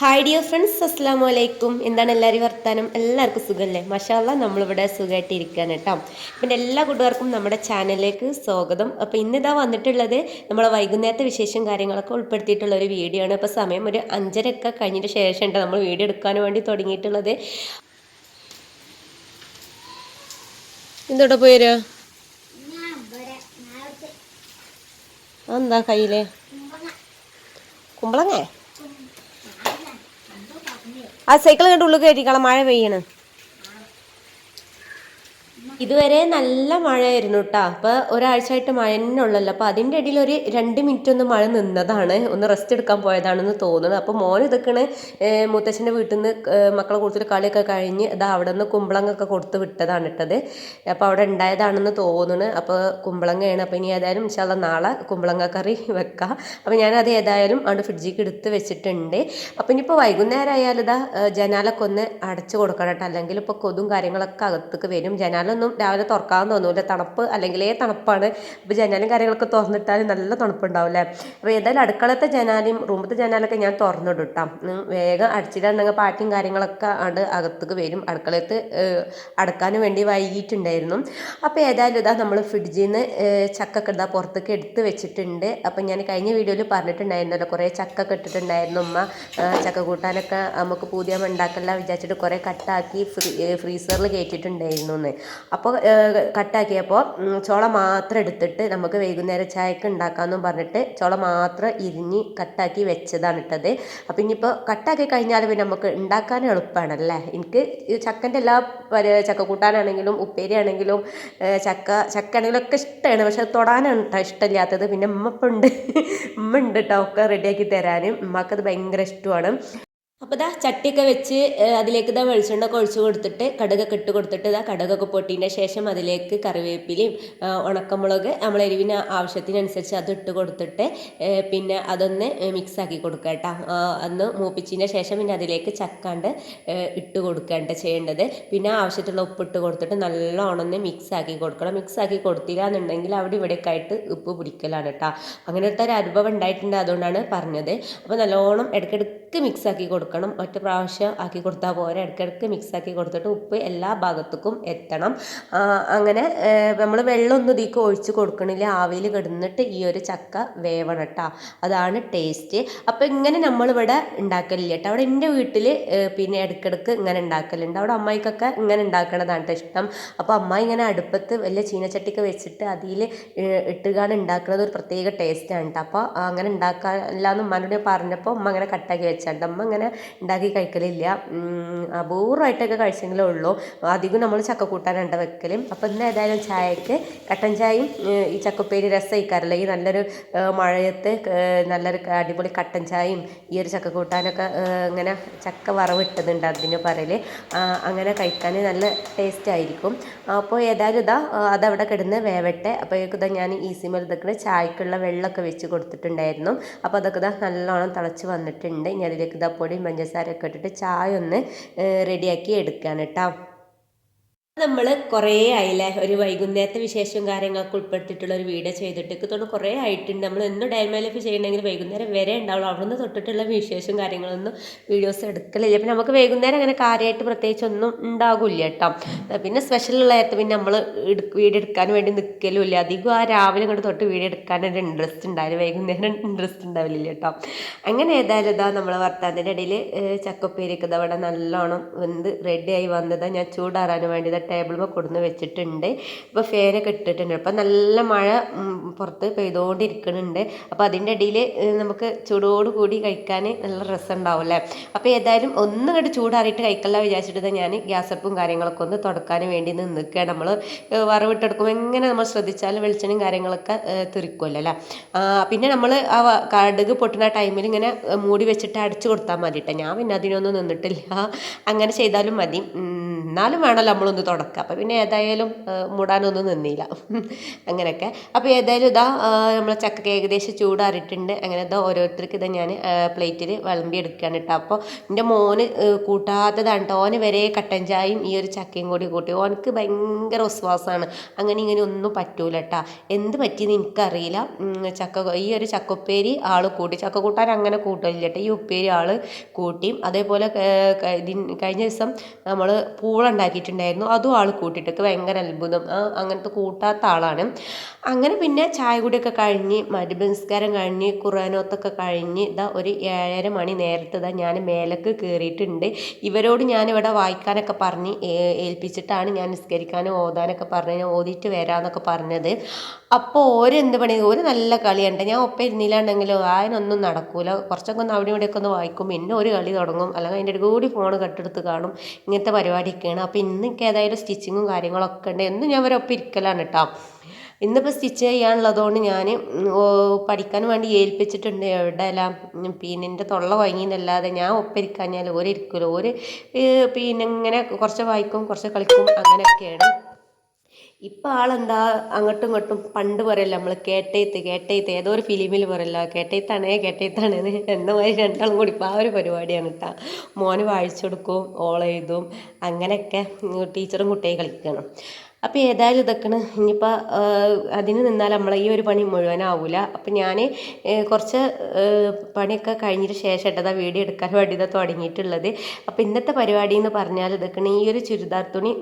Hi dear friends, അസ്സലാമു അലൈക്കും. എന്താണ് എല്ലാവരും വർത്താനം? എല്ലാവർക്കും സുഖമല്ലേ? മാഷാഅല്ലാ, നമ്മളിവിടെ സുഖമായിട്ട് ഇരിക്കുകയാണ് കേട്ടോ. പിന്നെ എല്ലാ കൂട്ടുകാർക്കും നമ്മുടെ ചാനലിലേക്ക് സ്വാഗതം. അപ്പോൾ ഇന്നിതാ വന്നിട്ടുള്ളത് നമ്മളെ വൈകുന്നേരത്തെ വിശേഷം കാര്യങ്ങളൊക്കെ ഉൾപ്പെടുത്തിയിട്ടുള്ള ഒരു വീഡിയോ ആണ്. അപ്പോൾ സമയം ഒരു 5:30 കഴിഞ്ഞിട്ട് ശേഷം ഉണ്ട് നമ്മൾ വീഡിയോ എടുക്കാൻ വേണ്ടി തുടങ്ങിയിട്ടുള്ളത്. എന്തോടെ പോയരാ? എന്താ കയ്യില് കുമ്പളങ്ങ? ആ സൈക്കിൾ കണ്ട് ഉള്ളിൽ കയറ്റിക്കളാം, മഴ പെയ്യണ്. ഇതുവരെ നല്ല മഴയായിരുന്നു കേട്ടോ. അപ്പോൾ ഒരാഴ്ചയായിട്ട് മഴ തന്നെ ഉള്ളല്ലോ. അപ്പോൾ അതിൻ്റെ ഇടയിൽ ഒരു 2 മിനിറ്റ് ഒന്ന് മഴ നിന്നതാണ്, ഒന്ന് റെസ്റ്റ് എടുക്കാൻ പോയതാണെന്ന് തോന്നുന്നത്. അപ്പോൾ മോൻ ഇതൊക്കെയാണ് മുത്തച്ഛൻ്റെ വീട്ടിൽ നിന്ന് മക്കളെ കൊടുത്തിട്ട് കളിയൊക്കെ കഴിഞ്ഞ് ഇതാ അവിടെ നിന്ന് കുമ്പളങ്ങൊക്കെ കൊടുത്ത് വിട്ടതാണ് ഇട്ടത്. അപ്പോൾ അവിടെ ഉണ്ടായതാണെന്ന് തോന്നുന്നു. അപ്പോൾ കുമ്പളങ്ങയാണ്. അപ്പോൾ ഇനി ഏതായാലും ഇൻഷാല്ലാ നാളെ കുമ്പളങ്ങ കറി വെക്കാം. അപ്പോൾ ഞാനത് ഏതായാലും അവിടെ ഫ്രിഡ്ജിലേക്ക് എടുത്ത് വെച്ചിട്ടുണ്ട്. അപ്പോൾ ഇനിയിപ്പോൾ വൈകുന്നേരം ആയാലും ഇതാ ജനാലൊക്കെ ഒന്ന് അടച്ചു കൊടുക്കണം കേട്ടോ, അല്ലെങ്കിൽ ഇപ്പോൾ കൊതും കാര്യങ്ങളൊക്കെ അകത്തേക്ക് വരും. ജനാലൊന്നും രാവിലെ തുറക്കാൻ തോന്നൂല, തണുപ്പ് അല്ലെങ്കിലേ തണുപ്പാണ്. അപ്പോൾ ജനാലും കാര്യങ്ങളൊക്കെ തുറന്നിട്ടാൽ നല്ല തണുപ്പുണ്ടാവില്ലേ. അപ്പോൾ ഏതായാലും അടുക്കളത്തെ ജനാലും റൂമത്തെ ജനാലൊക്കെ ഞാൻ തുറന്നിടും കേട്ടോ. വേഗം അടിച്ചിട്ടുണ്ടെങ്കിൽ പാട്ടിയും കാര്യങ്ങളൊക്കെ ആണ് അകത്തേക്ക് വരും. അടുക്കളത്ത് അടക്കാൻ വേണ്ടി വൈകിട്ടുണ്ടായിരുന്നു. അപ്പോൾ ഏതായാലും ഇതാ നമ്മൾ ഫ്രിഡ്ജിൽ നിന്ന് ചക്കൊക്കെ ഇതാ പുറത്തേക്ക് എടുത്ത് വെച്ചിട്ടുണ്ട്. അപ്പം ഞാൻ കഴിഞ്ഞ വീഡിയോയിൽ പറഞ്ഞിട്ടുണ്ടായിരുന്നല്ലോ, കുറേ ചക്കൊക്കെ ഇട്ടിട്ടുണ്ടായിരുന്നു. ഉമ്മ ചക്ക കൂട്ടാനൊക്കെ നമുക്ക് പുതിയ ഉണ്ടാക്കല്ല വിചാരിച്ചിട്ട് കുറേ കട്ടാക്കി ഫ്രീസറിൽ കയറ്റിയിട്ടുണ്ടായിരുന്നു എന്ന്. അപ്പോൾ കട്ടാക്കിയപ്പോൾ ചോള മാത്രം എടുത്തിട്ട് നമുക്ക് വൈകുന്നേരം ചായക്ക് ഉണ്ടാക്കാമെന്നും പറഞ്ഞിട്ട് ചോള മാത്രം ഇരിഞ്ഞ് കട്ടാക്കി വെച്ചതാണ് ഇട്ടത്. അപ്പോൾ ഇനിയിപ്പോൾ കട്ടാക്കി കഴിഞ്ഞാൽ പിന്നെ നമുക്ക് ഉണ്ടാക്കാൻ എളുപ്പമാണല്ലേ. എനിക്ക് ചക്കൻ്റെ എല്ലാ ചക്ക കൂട്ടാനാണെങ്കിലും ഉപ്പേരി ആണെങ്കിലും ചക്ക ആണെങ്കിലും ഒക്കെ ഇഷ്ടമാണ്. പക്ഷെ തൊടാനാണ് കേട്ടോ ഇഷ്ടമില്ലാത്തത്. പിന്നെ ഉമ്മ ഉണ്ട് കേട്ടോ ഒക്കെ റെഡിയാക്കി തരാനും. ഉമ്മക്കത് ഭയങ്കര ഇഷ്ടമാണ്. അപ്പോൾ ഇതാ ചട്ടിയൊക്കെ വെച്ച് അതിലേക്ക് ഇതാ വെളിച്ചെണ്ണൊക്കെ ഒഴിച്ച് കൊടുത്തിട്ട് കടുകൊക്കെ ഇട്ട് കൊടുത്തിട്ട് ഇതാ കടുകൊക്കെ പൊട്ടിയതിൻ്റെ ശേഷം അതിലേക്ക് കറിവേപ്പിലയും ഉണക്കമുളക് നമ്മൾ എരിവിന് ആവശ്യത്തിനനുസരിച്ച് അത് ഇട്ട് കൊടുത്തിട്ട് പിന്നെ അതൊന്ന് മിക്സാക്കി കൊടുക്കുക കേട്ടോ. അന്ന് മൂപ്പിച്ചതിൻ്റെ ശേഷം പിന്നെ അതിലേക്ക് ചക്കാണ്ട് ഇട്ട് കൊടുക്കേണ്ട ചെയ്യേണ്ടത്. പിന്നെ ആവശ്യത്തിലുള്ള ഉപ്പിട്ട് കൊടുത്തിട്ട് നല്ലോണം ഒന്ന് മിക്സാക്കി കൊടുക്കണം. മിക്സാക്കി കൊടുത്തില്ല എന്നുണ്ടെങ്കിൽ അവിടെ ഇവിടെയൊക്കെ ആയിട്ട് ഉപ്പ് പിടിക്കലാണ് കേട്ടോ. അങ്ങനത്തെ ഒരു അനുഭവം ഉണ്ടായിട്ടുണ്ട്, അതുകൊണ്ടാണ് പറഞ്ഞത്. അപ്പോൾ നല്ലോണം ഇടയ്ക്കിടയ്ക്ക് മിക്സാക്കി കൊടുക്കണം. ഒറ്റ പ്രാവശ്യം ആക്കി കൊടുത്താൽ പോരെ, ഇടയ്ക്കിടയ്ക്ക് മിക്സാക്കി കൊടുത്തിട്ട് ഉപ്പ് എല്ലാ ഭാഗത്തേക്കും എത്തണം. അങ്ങനെ നമ്മൾ വെള്ളമൊന്നും ഇതിലേക്ക് ഒഴിച്ച് കൊടുക്കണില്ല, ആവിയിൽ കിടന്നിട്ട് ഈ ഒരു ചക്ക വേവണം കേട്ടോ. അതാണ് ടേസ്റ്റ്. അപ്പോൾ ഇങ്ങനെ നമ്മളിവിടെ ഉണ്ടാക്കലില്ല കേട്ടോ. അവിടെ എൻ്റെ വീട്ടിൽ പിന്നെ ഇടയ്ക്കിടയ്ക്ക് ഇങ്ങനെ ഉണ്ടാക്കലുണ്ട്. അവിടെ അമ്മായിക്കൊക്കെ ഇങ്ങനെ ഉണ്ടാക്കണതാണ് കേട്ടോ ഇഷ്ടം. അപ്പോൾ അമ്മായി ഇങ്ങനെ അടുപ്പത്ത് വലിയ ചീനച്ചട്ടിക്ക് വെച്ചിട്ട് അതിൽ ഇട്ടുകാണ് ഉണ്ടാക്കുന്നത് ഒരു പ്രത്യേക ടേസ്റ്റാണ് കേട്ടോ. അപ്പോൾ അങ്ങനെ ഉണ്ടാക്കാനില്ല എന്ന് ഉമ്മാനോട് പറഞ്ഞപ്പോൾ ഉമ്മ അങ്ങനെ കട്ടാക്കി വെച്ചാണ്ട് അമ്മ ഇങ്ങനെ ഉണ്ടാക്കി കഴിക്കലില്ല. അപൂർവമായിട്ടൊക്കെ കഴിച്ചെങ്കിലേ ഉള്ളൂ. അധികം നമ്മൾ ചക്ക കൂട്ടാനുണ്ട് വെക്കലും. അപ്പോൾ ഇന്ന് ഏതായാലും ചായക്ക് കട്ടൻ ചായയും ഈ ചക്കപ്പേരി രസം കഴിക്കാറില്ല, ഈ നല്ലൊരു മഴയത്ത് നല്ലൊരു അടിപൊളി കട്ടൻ ചായയും ഈ ഒരു ചക്ക കൂട്ടാനൊക്കെ ഇങ്ങനെ ചക്ക വറവിട്ടതുണ്ട് അതിന് പറയൽ, അങ്ങനെ കഴിക്കാൻ നല്ല ടേസ്റ്റ് ആയിരിക്കും. അപ്പോൾ ഏതായാലും ഇതാ അതവിടെ കിടന്ന് വേവട്ടെ. അപ്പോഴേക്കും ഇതാ ഞാൻ ഈസിമേൽ ഇതൊക്കെ ചായക്കുള്ള വെള്ളമൊക്കെ വെച്ച് കൊടുത്തിട്ടുണ്ടായിരുന്നു. അപ്പോൾ അതൊക്കെ ഇതാ നല്ലോണം തിളച്ച് വന്നിട്ടുണ്ട്. ഇനി അതിലേക്ക് ഇതാ പൊടിയും പഞ്ചസാരയൊക്കെ ഇട്ടിട്ട് ചായ ഒന്ന് റെഡിയാക്കി എടുക്കുകയാണ് കേട്ടോ. നമ്മൾ കുറേ ആയില്ലേ ഒരു വൈകുന്നേരത്തെ വിശേഷവും കാര്യങ്ങളൊക്കെ ഉൾപ്പെടുത്തിയിട്ടുള്ള ഒരു വീഡിയോ ചെയ്തിട്ട് തോന്നുന്നു കുറേ ആയിട്ടുണ്ട്. നമ്മൾ എന്നും ഡയൽ ലൈഫ് ചെയ്യണമെങ്കിൽ വൈകുന്നേരം വരെ ഉണ്ടാവുള്ളൂ. അവിടെ നിന്ന് തൊട്ടിട്ടുള്ള വിശേഷവും കാര്യങ്ങളൊന്നും വീഡിയോസ് എടുക്കലില്ല. പിന്നെ നമുക്ക് വൈകുന്നേരം അങ്ങനെ കാര്യമായിട്ട് പ്രത്യേകിച്ച് ഒന്നും ഉണ്ടാകില്ല കേട്ടോ. പിന്നെ സ്പെഷ്യലുള്ള നേരത്ത് പിന്നെ നമ്മൾ വീഡിയോ എടുക്കാൻ വേണ്ടി നിൽക്കലുമില്ല. അധികം ആ രാവിലെ ഇങ്ങോട്ട് തൊട്ട് വീഡിയോ എടുക്കാനൊരു ഇൻട്രസ്റ്റ് ഉണ്ടാവില്ല, വൈകുന്നേരം ഇൻട്രസ്റ്റ് ഉണ്ടാവില്ല കേട്ടോ. അങ്ങനെ ഏതായാലും ഇതാ നമ്മളെ വർത്താനത്തിൻ്റെ ഇടയിൽ ചക്കപ്പേരിയൊക്കെ ഇതാ അവിടെ നല്ലോണം വെന്ത് റെഡിയായി വന്നതാണ്. ഞാൻ ചൂടാറാൻ വേണ്ടി ടേബിളിൽ കൊടുന്ന് വെച്ചിട്ടുണ്ട്. ഇപ്പോൾ ഫാനൊക്കെ ഇട്ടിട്ടുണ്ട്. അപ്പോൾ നല്ല മഴ പുറത്ത് പെയ്തുകൊണ്ടിരിക്കുന്നുണ്ട്. അപ്പോൾ അതിൻ്റെ ഇടയിൽ നമുക്ക് ചൂടോട് കൂടി കഴിക്കാൻ നല്ല രസം ഉണ്ടാവും അല്ലേ. അപ്പോൾ ഏതായാലും ഒന്നും കണ്ട് ചൂടാറിയിട്ട് കഴിക്കല്ല വിചാരിച്ചിട്ട് ഞാൻ ഗ്യാസപ്പും കാര്യങ്ങളൊക്കെ ഒന്ന് തുടക്കാൻ വേണ്ടി നിൽക്കുകയാണ്. നമ്മൾ വറവിട്ടെടുക്കുമ്പോൾ എങ്ങനെ നമ്മൾ ശ്രദ്ധിച്ചാലും വെളിച്ചെണ്ണയും കാര്യങ്ങളൊക്കെ തെറിക്കുമല്ലോ അല്ലേ. പിന്നെ നമ്മൾ ആ കടുക് പൊട്ടുന്ന ടൈമിൽ ഇങ്ങനെ മൂടി വെച്ചിട്ട് അടിച്ചു കൊടുത്താൽ മതി കേട്ടോ. ഞാൻ പിന്നെ അതിനൊന്നും നിന്നിട്ടില്ല, അങ്ങനെ ചെയ്താലും മതി. എന്നാലും വേണമല്ലോ നമ്മളൊന്ന് തുടക്കുക. അപ്പോൾ പിന്നെ ഏതായാലും മൂടാനൊന്നും നിന്നില്ല. അങ്ങനെയൊക്കെ. അപ്പോൾ ഏതായാലും ഇതാ നമ്മൾ ചക്കയ്ക്ക് ഏകദേശം ചൂടാറിയിട്ടുണ്ട്. അങ്ങനെ ഇതാ ഓരോരുത്തർക്ക് ഇതാ ഞാൻ പ്ലേറ്റിൽ വിളമ്പി എടുക്കുകയാണ് കേട്ടോ. അപ്പോൾ എൻ്റെ മോന് കൂട്ടാത്തതാണ് കേട്ടോ. ഓന് വരെ കട്ടൻ ചായയും ഈ ഒരു ചക്കയും കൂടി കൂട്ടി. ഓനക്ക് ഭയങ്കര വിശ്വാസമാണ്, അങ്ങനെ ഇങ്ങനെ ഒന്നും പറ്റൂല കേട്ടോ. എന്ത് പറ്റിയെന്ന് എനിക്കറിയില്ല. ഈ ഒരു ചക്കുപ്പേരി ആൾ കൂട്ടി, ചക്ക കൂട്ടാൻ അങ്ങനെ കൂട്ടില്ല കേട്ടോ. ഈ ഉപ്പേരി ആൾ കൂട്ടിയും അതേപോലെ കഴിഞ്ഞ ദിവസം നമ്മൾ പൂള ഉണ്ടാക്കിയിട്ടുണ്ടായിരുന്നു, അതും ആൾ കൂട്ടിയിട്ടൊക്കെ ഭയങ്കര അത്ഭുതം. അങ്ങനത്തെ കൂട്ടാത്ത ആളാണ്. അങ്ങനെ പിന്നെ ചായ കുടിയൊക്കെ കഴിഞ്ഞ് മഗ്‌രിബ് നിസ്കാരം കഴിഞ്ഞ് ഖുർആനോത്തൊക്കെ കഴിഞ്ഞ് ഇതാ ഒരു 7:30 മണി നേരത്തെ ഇതാ ഞാൻ മേലേക്ക് കയറിയിട്ടുണ്ട്. ഇവരോട് ഞാനിവിടെ വായിക്കാനൊക്കെ പറഞ്ഞ് ഏൽപ്പിച്ചിട്ടാണ് ഞാൻ നിസ്കരിക്കാനും ഓതാനൊക്കെ പറഞ്ഞ് ഓതിയിട്ട് വരാമെന്നൊക്കെ പറഞ്ഞത്. അപ്പോൾ ഓരെന്ത് പണി, ഒരു നല്ല കളിയുണ്ട്. ഞാൻ ഒപ്പം ഇരുന്നില്ലാണ്ടെങ്കിലോ അതിനൊന്നും നടക്കൂല. കുറച്ചൊക്കെ ഒന്ന് അവിടെ ഇവിടെയൊക്കെ ഒന്ന് വായിക്കും, പിന്നെ ഒരു കളി തുടങ്ങും, അല്ലെങ്കിൽ അതിൻ്റെ ഇടയിൽ കൂടി ഫോൺ കട്ടെടുത്ത് കാണും. ഇങ്ങനത്തെ പരിപാടിയൊക്കെയാണ്. അപ്പോൾ ഇന്നൊക്കെ ഏതായാലും സ്റ്റിച്ചിങ്ങും കാര്യങ്ങളൊക്കെ ഉണ്ട്. എന്നും ഞാൻ അവരൊപ്പം ഇരിക്കലാണ് കേട്ടോ. ഇന്നിപ്പോൾ സ്റ്റിച്ച് ചെയ്യാനുള്ളതുകൊണ്ട് ഞാൻ പഠിക്കാൻ വേണ്ടി ഏൽപ്പിച്ചിട്ടുണ്ട്. എവിടെയെല്ലാം പിന്നെ എൻ്റെ തൊള്ള വാങ്ങിയെന്നല്ലാതെ ഞാൻ ഒപ്പിരിക്കാഞ്ഞാൽ ഓരിരിക്കില്ല. പിന്നെ ഇങ്ങനെ കുറച്ച് വായിക്കും, കുറച്ച് കളിക്കും, അങ്ങനെയൊക്കെയാണ്. ഇപ്പം ആളെന്താ അങ്ങോട്ടും ഇങ്ങോട്ടും പണ്ട് പറയല്ല നമ്മൾ കേട്ടേത്ത് ഏതോ ഒരു ഫിലിമിൽ പറയല്ല കേട്ടേത്താണ് എന്ന മാതിരി രണ്ടാളും കൂടി ഇപ്പം ആ ഒരു പരിപാടിയാണ് കേട്ടോ. മോന് വായിച്ചു കൊടുക്കും, ഓളെഴുതും, അങ്ങനെയൊക്കെ ടീച്ചറും കുട്ടിയെ കളിക്കണം. അപ്പോൾ ഏതായാലും ഇതൊക്കെയാണ്. ഇനിയിപ്പോൾ അതിന് നിന്നാൽ നമ്മളെ ഈ ഒരു പണി മുഴുവനാവില്ല. അപ്പം ഞാൻ കുറച്ച് പണിയൊക്കെ കഴിഞ്ഞിട്ട് ശേഷം ഇട്ടതാ വീഡിയോ എടുക്കാൻ വേണ്ടി ഇതാ തുടങ്ങിയിട്ടുള്ളത്. അപ്പോൾ ഇന്നത്തെ പരിപാടി എന്ന് പറഞ്ഞാൽ ഇതൊക്കെയാണ്. ഈ ഒരു ചുരിദാർ തുണി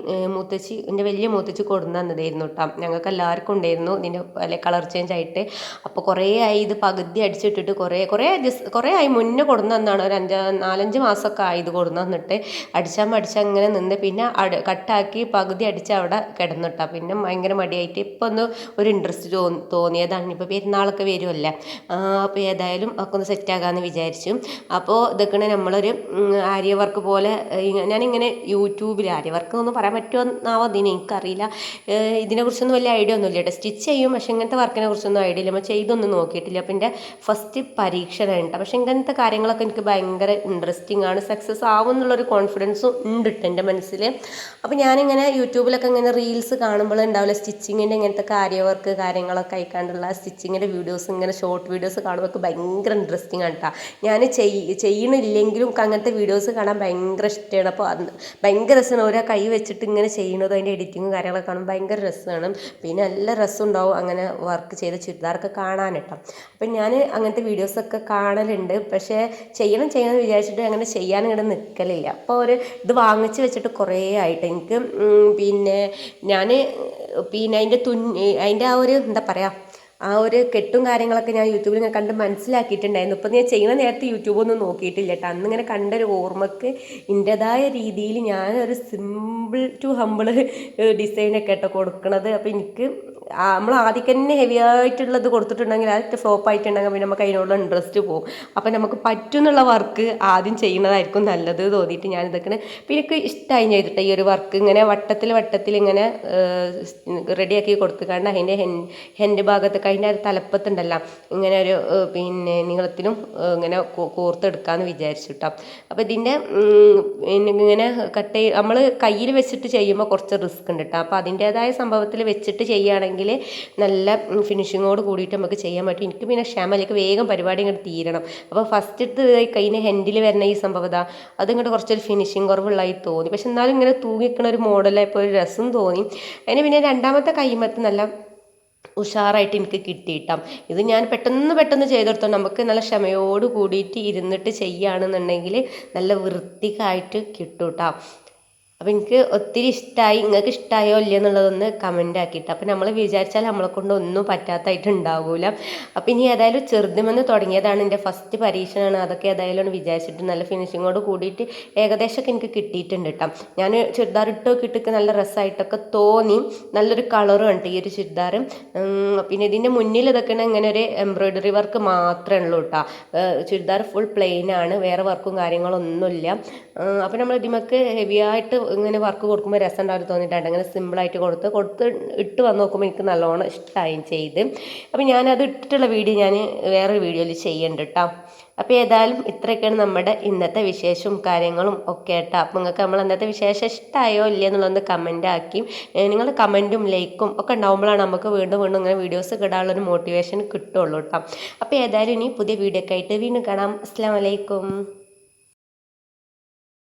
എൻ്റെ വലിയ മൂത്തച്ചി കൊടുന്നു തന്നതായിരുന്നു കേട്ടോ. ഞങ്ങൾക്ക് എല്ലാവർക്കും ഉണ്ടായിരുന്നു ഇതിൻ്റെ കളർ ചേഞ്ച് ആയിട്ട്. അപ്പോൾ കുറേ ആയി ഇത് പകുതി അടിച്ചിട്ടിട്ട് കുറേ ആയി മുന്നേ കൊടുന്നു തന്നാണ്. ഒരു 4-5 മാസമൊക്കെ ആയി ഇത് കൊടുന്നു തന്നിട്ട്. അടിച്ചാൽ അങ്ങനെ നിന്ന് പിന്നെ കട്ടാക്കി പകുതി അടിച്ച് അവിടെ കിടന്നിട്ടാ. പിന്നെ ഭയങ്കര മടിയായിട്ട് ഇപ്പം ഒന്ന് ഒരു ഇൻട്രസ്റ്റ് തോന്നിയതാണ്. ഇപ്പോൾ പെരുന്നാളൊക്കെ വരുമല്ലേ, അപ്പോൾ ഏതായാലും ഒക്കെ ഒന്ന് സെറ്റാകാമെന്ന് വിചാരിച്ചു. അപ്പോൾ ഇതൊക്കെ നമ്മളൊരു ആര്യ വർക്ക് പോലെ ഞാനിങ്ങനെ യൂട്യൂബിൽ ആര്യ വർക്ക് ഒന്നും പറയാൻ പറ്റുമോ അതിന് എനിക്കറിയില്ല. ഇതിനെക്കുറിച്ചൊന്നും വലിയ ഐഡിയ ഒന്നുമില്ല കേട്ടോ. സ്റ്റിച്ച് ചെയ്യും, പക്ഷേ ഇങ്ങനത്തെ വർക്കിനെ കുറിച്ചൊന്നും ഐഡിയ ഇല്ല. നമ്മൾ ചെയ്തൊന്നും നോക്കിയിട്ടില്ല. അപ്പോൾ എൻ്റെ ഫസ്റ്റ് പരീക്ഷണം ഉണ്ട്. പക്ഷേ ഇങ്ങനത്തെ കാര്യങ്ങളൊക്കെ എനിക്ക് ഭയങ്കര ഇൻട്രസ്റ്റിംഗ് ആണ്. സക്സസ് ആവും എന്നുള്ളൊരു കോൺഫിഡൻസും ഉണ്ട് എൻ്റെ മനസ്സിൽ. അപ്പോൾ ഞാനിങ്ങനെ യൂട്യൂബിലൊക്കെ ഇങ്ങനെ റീൽസ് കാണുമ്പോൾ ഉണ്ടാവില്ല സ്റ്റിച്ചിങ്ങിൻ്റെ ഇങ്ങനത്തെ വർക്ക് കാര്യങ്ങളൊക്കെ ആയിക്കാണ്ടുള്ള സ്റ്റിച്ചിങ്ങിൻ്റെ വീഡിയോസ്, ഇങ്ങനെ ഷോർട്ട് വീഡിയോസ് കാണുമ്പോൾ ഭയങ്കര ഇൻട്രസ്റ്റിംഗ് ആണ് കേട്ടോ. ഞാൻ ചെയ്യണില്ലെങ്കിലും അങ്ങനത്തെ വീഡിയോസ് കാണാൻ ഭയങ്കര ഇഷ്ടമാണ്. അപ്പോൾ ഭയങ്കര രസമാണ്. ഓരോ കൈ വെച്ചിട്ട് ഇങ്ങനെ ചെയ്യുന്നത്, അതിൻ്റെ എഡിറ്റിങ്ങും കാര്യങ്ങളൊക്കെ കാണുമ്പോൾ ഭയങ്കര രസമാണ്. പിന്നെ നല്ല രസമുണ്ടാവും അങ്ങനെ വർക്ക് ചെയ്ത ചുരിദാറൊക്കെ കാണാൻ കേട്ടോ. അപ്പം ഞാൻ അങ്ങനത്തെ വീഡിയോസൊക്കെ കാണലുണ്ട്. പക്ഷേ ചെയ്യണം വിചാരിച്ചിട്ട് അങ്ങനെ ചെയ്യാൻ ഇങ്ങനെ നിൽക്കലില്ല. അപ്പോൾ ഇത് വാങ്ങിച്ച് വെച്ചിട്ട് കുറേ ആയിട്ട് എനിക്ക് ഞാൻ അതിൻ്റെ ആ ഒരു എന്താ പറയുക, ആ ഒരു കെട്ടും കാര്യങ്ങളൊക്കെ ഞാൻ യൂട്യൂബിൽ ഇങ്ങനെ കണ്ട് മനസ്സിലാക്കിയിട്ടുണ്ടായിരുന്നു. ഇപ്പം ഞാൻ ചെയ്യുന്ന നേരത്തെ യൂട്യൂബൊന്നും നോക്കിയിട്ടില്ല കേട്ടോ. അന്നിങ്ങനെ കണ്ടൊരു ഓർമ്മക്ക് എൻ്റെതായ രീതിയിൽ ഞാനൊരു സിമ്പിൾ ടു ഹമ്പിൾ ഡിസൈനൊക്കെ കേട്ടോ കൊടുക്കണത്. അപ്പോൾ എനിക്ക് നമ്മൾ ആദ്യം തന്നെ ഹെവി ആയിട്ടുള്ളത് കൊടുത്തിട്ടുണ്ടെങ്കിൽ അത് ഫ്ലോപ്പ് ആയിട്ടുണ്ടെങ്കിൽ പിന്നെ നമുക്ക് അതിനോടുള്ള ഇൻട്രസ്റ്റ് പോകും. അപ്പം നമുക്ക് പറ്റുന്നുള്ള വർക്ക് ആദ്യം ചെയ്യുന്നതായിരിക്കും നല്ലത് തോന്നിയിട്ട് ഞാൻ ഇതൊക്കെ പിന്നെ എനിക്ക് ഇഷ്ടമായി ചെയ്തിട്ട് ഈ ഒരു വർക്ക് ഇങ്ങനെ വട്ടത്തിൽ ഇങ്ങനെ റെഡിയാക്കി കൊടുത്തുകൊണ്ട് അതിൻ്റെ ഹെൻഡ് ഭാഗത്ത് അതിൻ്റെ ഒരു തലപ്പത്തുണ്ടല്ലോ ഇങ്ങനെ ഒരു നീളത്തിലും ഇങ്ങനെ കോർത്തെടുക്കാമെന്ന് വിചാരിച്ചു കേട്ടോ. അപ്പോൾ ഇതിൻ്റെ ഇങ്ങനെ നമ്മൾ കയ്യിൽ വെച്ചിട്ട് ചെയ്യുമ്പോൾ കുറച്ച് റിസ്ക് ഉണ്ട് കേട്ടോ. അപ്പോൾ അതിൻ്റേതായ സംഭവത്തിൽ വെച്ചിട്ട് ചെയ്യുകയാണെങ്കിൽ നല്ല ഫിനിഷിങ്ങോട് കൂടിയിട്ട് നമുക്ക് ചെയ്യാൻ പറ്റും. എനിക്ക് പിന്നെ ക്ഷമയിലേക്ക് വേഗം പരിപാടി ഇങ്ങോട്ട് തീരണം. അപ്പോൾ ഫസ്റ്റ് കൈയിന് ഹെൻഡിൽ വരുന്ന ഈ സംഭവത അതിങ്ങോട്ട് കുറച്ചൊരു ഫിനിഷിങ് കുറവുള്ളതായി തോന്നി. പക്ഷെ എന്നാലും ഇങ്ങനെ തൂങ്ങിക്കണ ഒരു മോഡലായപ്പോൾ ഒരു രസം തോന്നി. അതിന് പിന്നെ രണ്ടാമത്തെ കൈമത്ത് നല്ല ഉഷാറായിട്ട് എനിക്ക് കിട്ടിയിട്ടാം. ഇത് ഞാൻ പെട്ടെന്ന് ചെയ്തെടുത്തോ. നമുക്ക് നല്ല ക്ഷമയോട് കൂടിയിട്ട് ഇരുന്നിട്ട് ചെയ്യുകയാണെന്നുണ്ടെങ്കിൽ നല്ല വൃത്തിക്കായിട്ട് കിട്ടും കേട്ടോ. അപ്പോൾ എനിക്ക് ഒത്തിരി ഇഷ്ടമായി. നിങ്ങൾക്ക് ഇഷ്ടമായോ ഇല്ല എന്നുള്ളതൊന്ന് കമൻ്റ് ആക്കിയിട്ട്. അപ്പോൾ നമ്മൾ വിചാരിച്ചാൽ നമ്മളെ കൊണ്ട് ഒന്നും പറ്റാത്തതായിട്ട് ഉണ്ടാവില്ല. അപ്പോൾ ഇനി ഏതായാലും ചെറുതുമെന്ന് തുടങ്ങിയതാണ്, എൻ്റെ ഫസ്റ്റ് പരീക്ഷണമാണ്. അതൊക്കെ ഏതായാലും വിചാരിച്ചിട്ട് നല്ല ഫിനിഷിങ്ങോട് കൂടിയിട്ട് ഏകദേശമൊക്കെ എനിക്ക് കിട്ടിയിട്ടുണ്ട് കേട്ടോ. ഞാൻ ചുരിദാർ ഇട്ടൊക്കെ നല്ല രസമായിട്ടൊക്കെ തോന്നി. നല്ലൊരു കളറും ഉണ്ട് ഈ ഒരു ചുരിദാർ. പിന്നെ ഇതിൻ്റെ മുന്നിൽ ഇതൊക്കെയാണ് ഇങ്ങനെ ഒരു എംബ്രോയ്ഡറി വർക്ക് മാത്രമേ ഉള്ളൂ കേട്ടോ. ചുരിദാർ ഫുൾ പ്ലെയിൻ ആണ്, വേറെ വർക്കും കാര്യങ്ങളൊന്നുമില്ല. അപ്പോൾ നമ്മൾ ഇതിമക്ക് ഹെവിയായിട്ട് ഇങ്ങനെ വർക്ക് കൊടുക്കുമ്പോൾ രസം ഉണ്ടാവും തോന്നിയിട്ടുണ്ട്. അങ്ങനെ സിമ്പിളായിട്ട് കൊടുത്ത് ഇട്ട് വന്ന് നോക്കുമ്പോൾ എനിക്ക് നല്ലോണം ഇഷ്ടമായും ചെയ്ത്. അപ്പോൾ ഞാനത് ഇട്ടിട്ടുള്ള വീഡിയോ ഞാൻ വേറൊരു വീഡിയോയിൽ ചെയ്യുന്നുണ്ട് കേട്ടോ. അപ്പോൾ ഏതായാലും ഇത്രയൊക്കെയാണ് നമ്മുടെ ഇന്നത്തെ വിശേഷവും കാര്യങ്ങളും ഒക്കെ കേട്ടോ. അപ്പോൾ നിങ്ങൾക്ക് നമ്മൾ ഇന്നത്തെ വിശേഷം ഇഷ്ടമായോ ഇല്ല എന്നുള്ളതൊന്ന് കമൻ്റ് ആക്കി. നിങ്ങൾ കമൻറ്റും ലൈക്കും ഒക്കെ ഉണ്ടാകുമ്പോഴാണ് നമുക്ക് വീണ്ടും ഇങ്ങനെ വീഡിയോസ് ഇടാനുള്ളൊരു മോട്ടിവേഷൻ കിട്ടുള്ളൂ കേട്ടോ. അപ്പോൾ ഏതായാലും ഇനി പുതിയ വീഡിയോ ഒക്കെ ആയിട്ട് വീണ്ടും കാണാം. അസ്സലാമു അലൈക്കും.